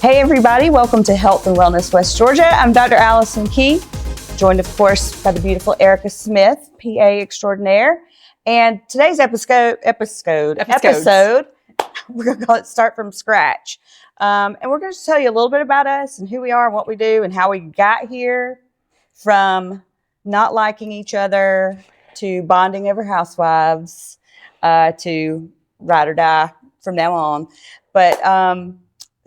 Hey everybody, welcome to Health and Wellness West Georgia. I'm Dr. Allison Key, joined of course by the beautiful Erika Smith, PA extraordinaire. And today's episode, we're going to call it Start From Scratch. And we're going to tell you a little bit about us and who we are and what we do and how we got here, from not liking each other to bonding over housewives, to ride or die from now on. But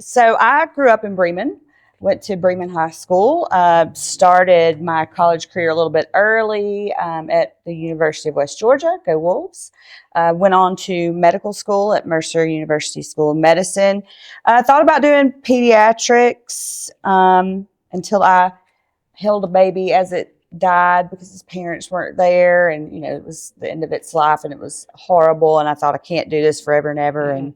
so I grew up in Bremen, went to Bremen High School, started my college career a little bit early at the University of West Georgia, go Wolves. Went on to medical school at Mercer University School of Medicine. Thought about doing pediatrics until I held a baby as it died because his parents weren't there, and you know, it was the end of its life and it was horrible, and I thought I can't do this forever and ever. And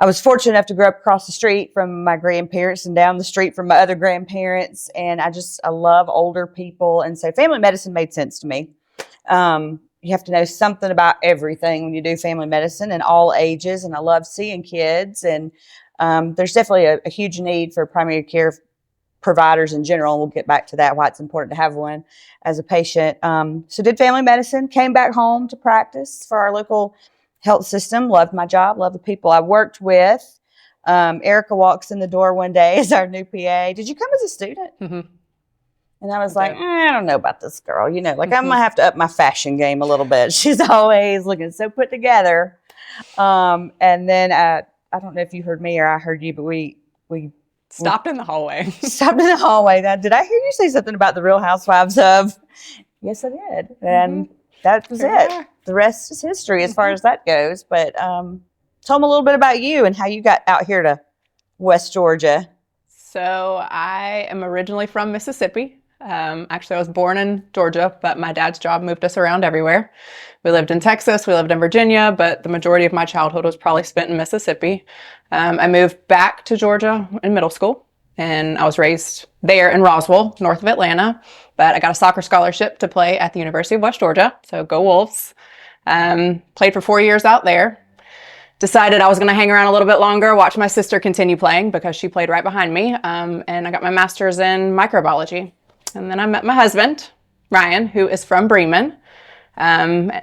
I was fortunate enough to grow up across the street from my grandparents and down the street from my other grandparents. And I love older people. And so family medicine made sense to me. You have to know something about everything when you do family medicine, and all ages. And I love seeing kids. And there's definitely a huge need for primary care providers in general. We'll get back to that, why it's important to have one as a patient. So did family medicine, came back home to practice for our local health system. Loved my job, loved the people I worked with. Erika walks in the door one day as our new PA. Did you come as a student? Mm-hmm. And I was like, I don't know about this girl. You know, like I'm going to have to up my fashion game a little bit. She's always looking so put together. And then I don't know if you heard me or I heard you, but we stopped in the hallway. Stopped in the hallway. Now, did I hear you say something about the Real Housewives of? Yes, I did. And that was it. The rest is history as far as that goes. But tell them a little bit about you and how you got out here to West Georgia. So I am originally from Mississippi. Actually, I was born in Georgia, but my dad's job moved us around everywhere. We lived in Texas, we lived in Virginia, but the majority of my childhood was probably spent in Mississippi. I moved back to Georgia in middle school, and I was raised there in Roswell, north of Atlanta. But I got a soccer scholarship to play at the University of West Georgia, so go Wolves. Played for 4 years out there. Decided I was going to hang around a little bit longer, watch my sister continue playing because she played right behind me. And I got my master's in microbiology. And then I met my husband, Ryan, who is from Bremen. And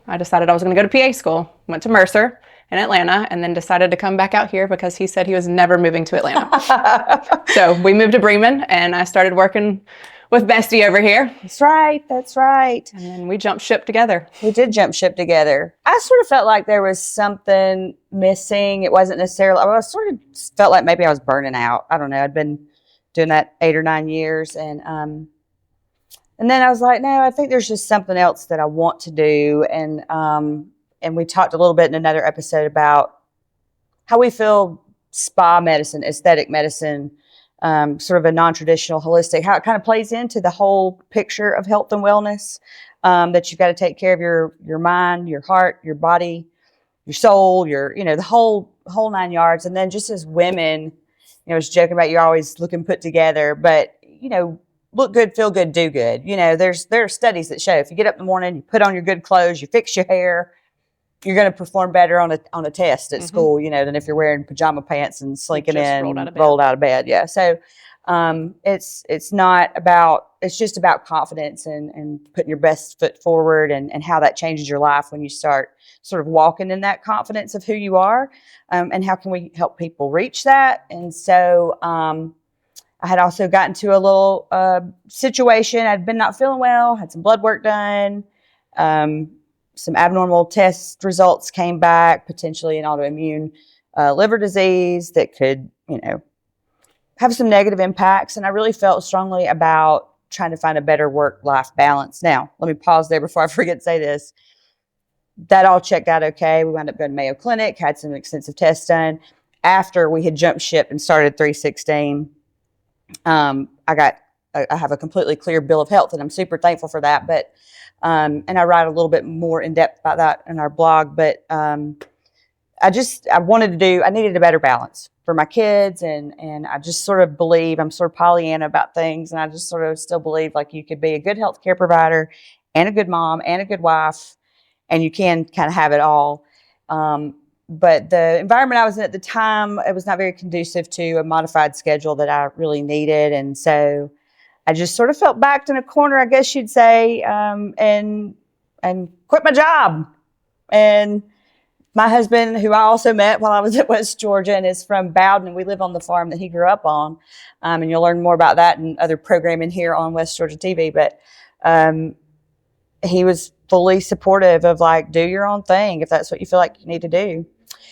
I decided I was going to go to PA school. Went to Mercer in Atlanta, and then decided to come back out here because he said he was never moving to Atlanta. So we moved to Bremen, and I started working with Bestie over here. That's right. That's right. And then we jumped ship together. We did jump ship together. I sort of felt like there was something missing. It wasn't necessarily, I sort of felt like maybe I was burning out. I don't know. I'd been doing that 8 or 9 years. And then I was like, no, I think there's just something else that I want to do. And we talked a little bit in another episode about how we feel spa medicine, aesthetic medicine, sort of a non-traditional holistic, how it kind of plays into the whole picture of health and wellness, that you've got to take care of your mind, your heart, your body, your soul, the whole 9 yards. And then just as women, I was joking about you're always looking put together, but, look good, feel good, do good. There are studies that show if you get up in the morning, you put on your good clothes, you fix your hair, you're going to perform better on a test at school, than if you're wearing pajama pants and slinking in, rolled out of bed. Yeah. So, it's just about confidence and putting your best foot forward and how that changes your life when you start sort of walking in that confidence of who you are. And how can we help people reach that? And so, I had also gotten to a little, situation. I'd been not feeling well, had some blood work done, some abnormal test results came back, potentially an autoimmune liver disease that could, have some negative impacts. And I really felt strongly about trying to find a better work-life balance. Now, let me pause there before I forget to say this. That all checked out okay. We wound up going to Mayo Clinic, had some extensive tests done. after we had jumped ship and started 316, I have a completely clear bill of health, and I'm super thankful for that. But, and I write a little bit more in depth about that in our blog, but, I needed a better balance for my kids. And I just sort of believe, I'm sort of Pollyanna about things. And I just sort of still believe like you could be a good healthcare provider and a good mom and a good wife, and you can kind of have it all. But the environment I was in at the time, it was not very conducive to a modified schedule that I really needed. And so I just sort of felt backed in a corner, I guess you'd say, and quit my job. And my husband, who I also met while I was at West Georgia and is from Bowden, and we live on the farm that he grew up on. And you'll learn more about that in other programming here on West Georgia TV. But he was fully supportive of like, do your own thing if that's what you feel like you need to do.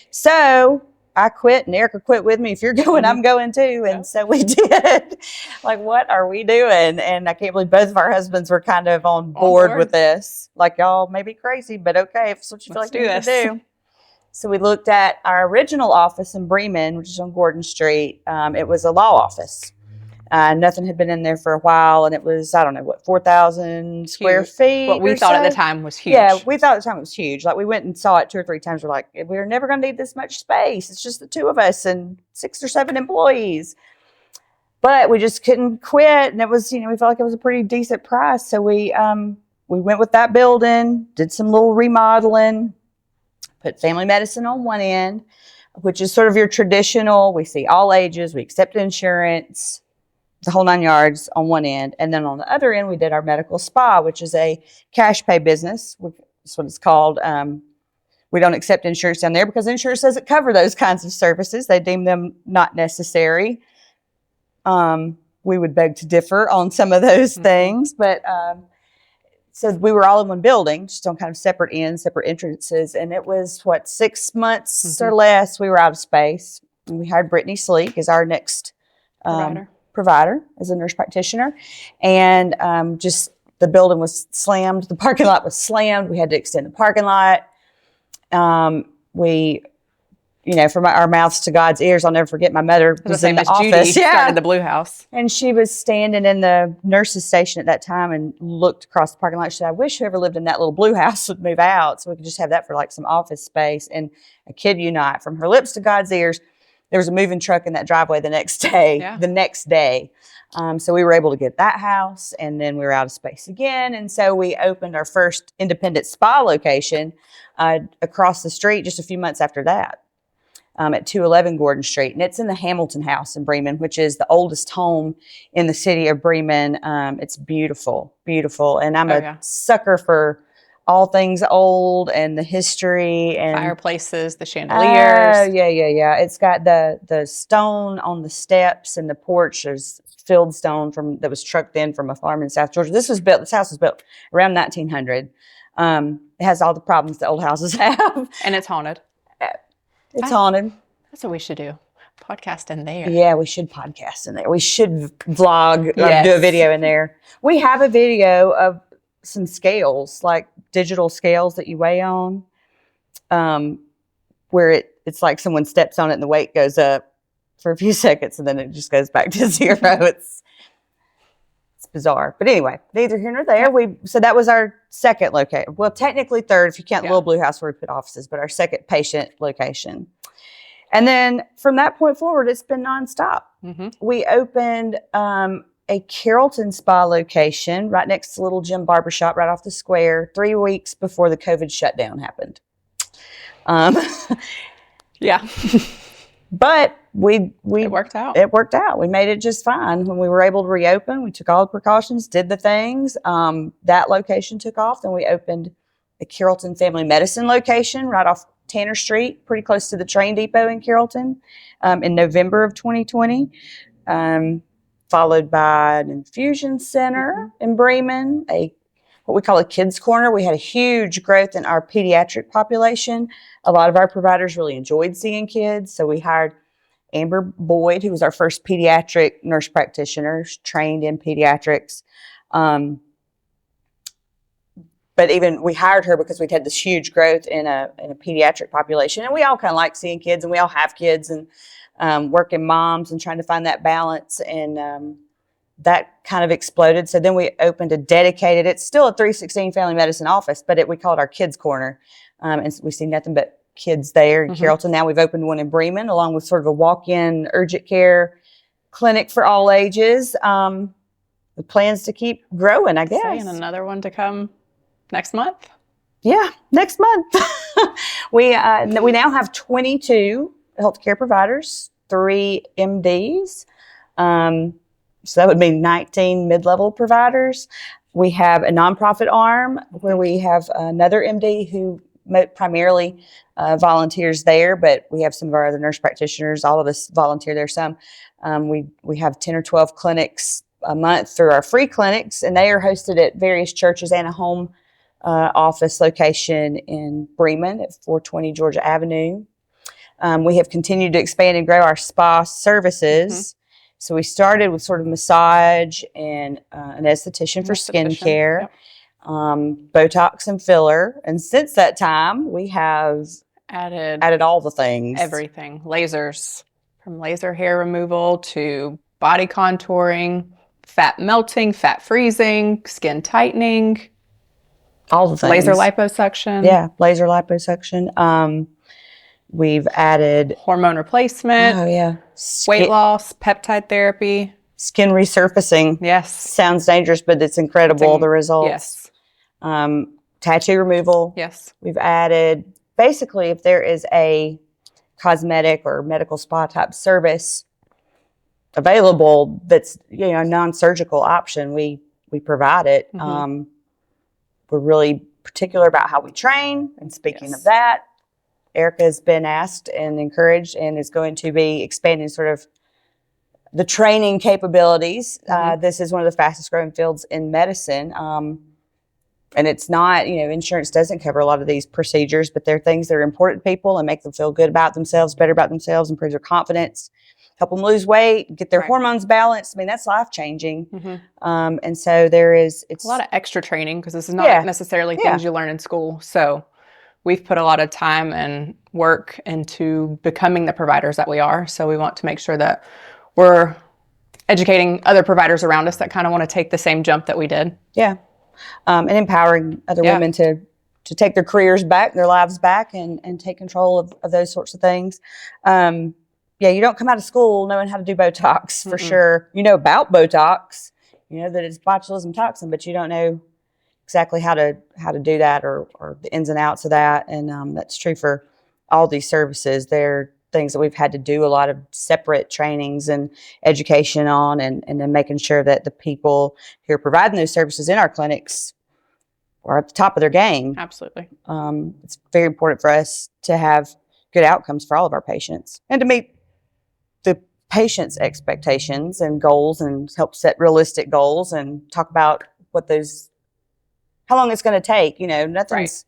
So I quit, and Erika quit with me. If you're going, I'm going too. And so we did. Like, what are we doing? And I can't believe both of our husbands were kind of on board with this. Like, y'all may be crazy, but okay, if it's what you feel like you need to do. So we looked at our original office in Bremen, which is on Gordon Street. It was a law office. Nothing had been in there for a while, and it was, 4,000 square feet. What we thought at the time was huge. Yeah, we thought at the time it was huge. Like, we went and saw it 2 or 3 times. We're like, we're never going to need this much space. It's just the 2 of us and 6 or 7 employees. But we just couldn't quit, and it was, we felt like it was a pretty decent price. So we went with that building, did some little remodeling, put family medicine on one end, which is sort of your traditional, we see all ages, we accept insurance, the whole 9 yards on one end. And then on the other end, we did our medical spa, which is a cash pay business. That's what it's called. We don't accept insurance down there because insurance doesn't cover those kinds of services. They deem them not necessary. We would beg to differ on some of those things, but so we were all in one building, just on kind of separate ends, separate entrances. And it was 6 months or less, we were out of space. And we hired Brittany Sleek as our next provider as a nurse practitioner. And just the building was slammed. The parking lot was slammed. We had to extend the parking lot. From our mouths to God's ears, I'll never forget my mother was in the office. Judy started the Blue House. And she was standing in the nurse's station at that time and looked across the parking lot. She said, I wish whoever lived in that little blue house would move out so we could just have that for like some office space. And I kid you not, from her lips to God's ears, there was a moving truck in that driveway the next day. So we were able to get that house, and then we were out of space again. And so we opened our first independent spa location across the street just a few months after that. At 211 Gordon Street. And it's in the Hamilton House in Bremen, which is the oldest home in the city of Bremen. It's beautiful, beautiful. And I'm a sucker for all things old and the history and fireplaces, the chandeliers. Yeah. It's got the stone on the steps, and the porch is filled stone that was trucked in from a farm in South Georgia. This house was built around 1900. It has all the problems that old houses have. And it's haunted. It's haunted. That's what we should do. Podcast in there. Yeah, we should podcast in there. We should vlog, do a video in there. We have a video of some scales, like digital scales that you weigh on, where it's like someone steps on it and the weight goes up for a few seconds and then it just goes back to zero. It's bizarre. But anyway, neither here nor there. So that was our second location. Well, technically third if you count the little blue house where we put offices, but our second patient location. And then from that point forward, it's been nonstop. We opened a Carrollton spa location right next to Little Jim Barbershop right off the square 3 weeks before the COVID shutdown happened. But it worked out. It worked out. We made it just fine. When we were able to reopen, we took all the precautions, did the things. That location took off. Then we opened a Carrollton Family Medicine location right off Tanner Street, pretty close to the train depot in Carrollton, in November of 2020. Followed by an infusion center in Bremen, what we call a kids corner. We had a huge growth in our pediatric population. A lot of our providers really enjoyed seeing kids. So we hired Amber Boyd, who was our first pediatric nurse practitioner, trained in pediatrics. but even we hired her because we'd had this huge growth in a pediatric population, and we all kind of like seeing kids, and we all have kids, and working moms and trying to find that balance, and that kind of exploded. So then we opened a dedicated, it's still a 316 family medicine office, but we call it our kids corner. And we see nothing but kids there in Carrollton. Now we've opened one in Bremen, along with sort of a walk-in urgent care clinic for all ages. The plans to keep growing, I guess. And another one to come next month. Yeah, next month. We now have 22 healthcare providers, 3 MDs. So that would be 19 mid-level providers. We have a nonprofit arm where we have another MD who primarily volunteers there, but we have some of our other nurse practitioners. All of us volunteer there some. We have 10 or 12 clinics a month through our free clinics, and they are hosted at various churches and a home office location in Bremen at 420 Georgia Avenue. We have continued to expand and grow our spa services. So we started with sort of massage and an esthetician for skincare, Botox and filler. And since that time, we have added all the things. Everything. Lasers, from laser hair removal to body contouring, fat melting, fat freezing, skin tightening. All the things. Laser liposuction. Yeah, laser liposuction. We've added hormone replacement. Oh, yeah. Weight loss, peptide therapy. Skin resurfacing. Yes. Sounds dangerous, but it's incredible, the results. Yes. Tattoo removal. Yes. We've added, basically, if there is a cosmetic or medical spa type service available that's, a non-surgical option, we provide it. We're really particular about how we train. And speaking of that, Erika has been asked and encouraged and is going to be expanding sort of the training capabilities. This is one of the fastest growing fields in medicine. And it's not, insurance doesn't cover a lot of these procedures, but they're things that are important to people and make them feel good about themselves, better about themselves, improve their confidence, help them lose weight, get their hormones balanced. I mean, that's life changing. And so it's a lot of extra training, because this is not necessarily things you learn in school. So we've put a lot of time and work into becoming the providers that we are. So we want to make sure that we're educating other providers around us that kind of want to take the same jump that we did. Yeah. And empowering other women to take their careers back, their lives back, and take control of those sorts of things. You don't come out of school knowing how to do Botox, for sure. You know about Botox, you know that it's botulism toxin, but you don't know exactly how to do that or the ins and outs of that. And that's true for all these services. They're things that we've had to do a lot of separate trainings and education on, and then making sure that the people who are providing those services in our clinics are at the top of their game. Absolutely. It's very important for us to have good outcomes for all of our patients and to meet the patient's expectations and goals, and help set realistic goals and talk about how long it's going to take. Nothing's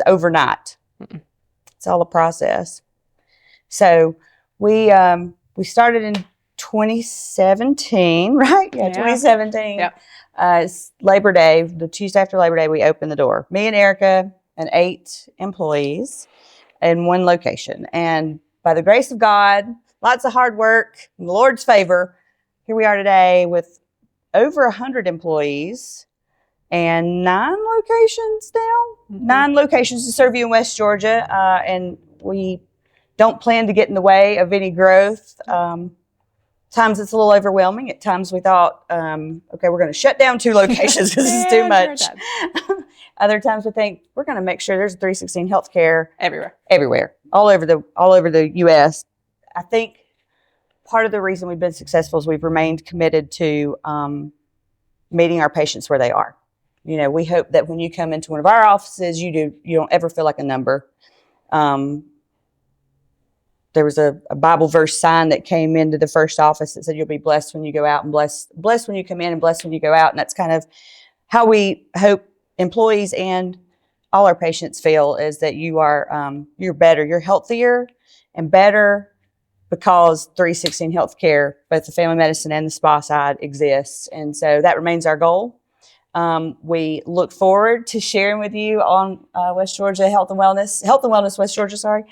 overnight. It's all a process. So we started in 2017, right? Yeah, 2017. Yep. It's Labor Day, the Tuesday after Labor Day, we opened the door. Me and Erika and 8 employees in one location. And by the grace of God, lots of hard work, and the Lord's favor, here we are today with over 100 employees and 9 locations now. 9 locations to serve you in West Georgia. And we don't plan to get in the way of any growth. Times it's a little overwhelming. At times we thought, okay, we're going to shut down 2 locations because this is too much. Other times we think we're going to make sure there's 316 healthcare everywhere, all over the U.S. I think part of the reason we've been successful is we've remained committed to meeting our patients where they are. We hope that when you come into one of our offices, you don't ever feel like a number. There was a Bible verse sign that came into the first office that said, "You'll be blessed when you go out, and blessed when you come in, and blessed when you go out." And that's kind of how we hope employees and all our patients feel, is that you're better, you're healthier and better because 316 Healthcare, both the family medicine and the spa side, exists. And so that remains our goal. We look forward to sharing with you on West Georgia Health and Wellness West Georgia, sorry.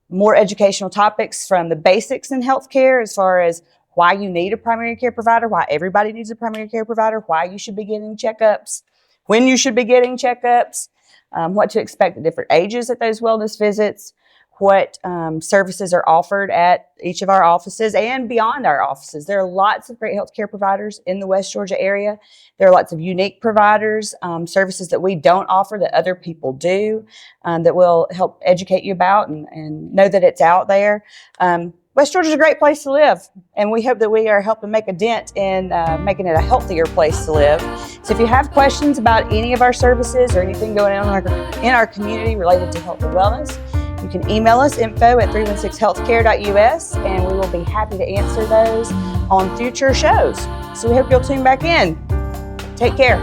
More educational topics from the basics in healthcare, as far as why you need a primary care provider, why everybody needs a primary care provider, why you should be getting checkups, when you should be getting checkups, what to expect at different ages at those wellness visits, what services are offered at each of our offices and beyond our offices. There are lots of great healthcare providers in the West Georgia area. There are lots of unique providers, services that we don't offer that other people do, that will help educate you about and know that it's out there. West Georgia is a great place to live, and we hope that we are helping make a dent in making it a healthier place to live. So if you have questions about any of our services or anything going on in our community related to health and wellness, you can email us info@316healthcare.us, and we will be happy to answer those on future shows. So we hope you'll tune back in. Take care.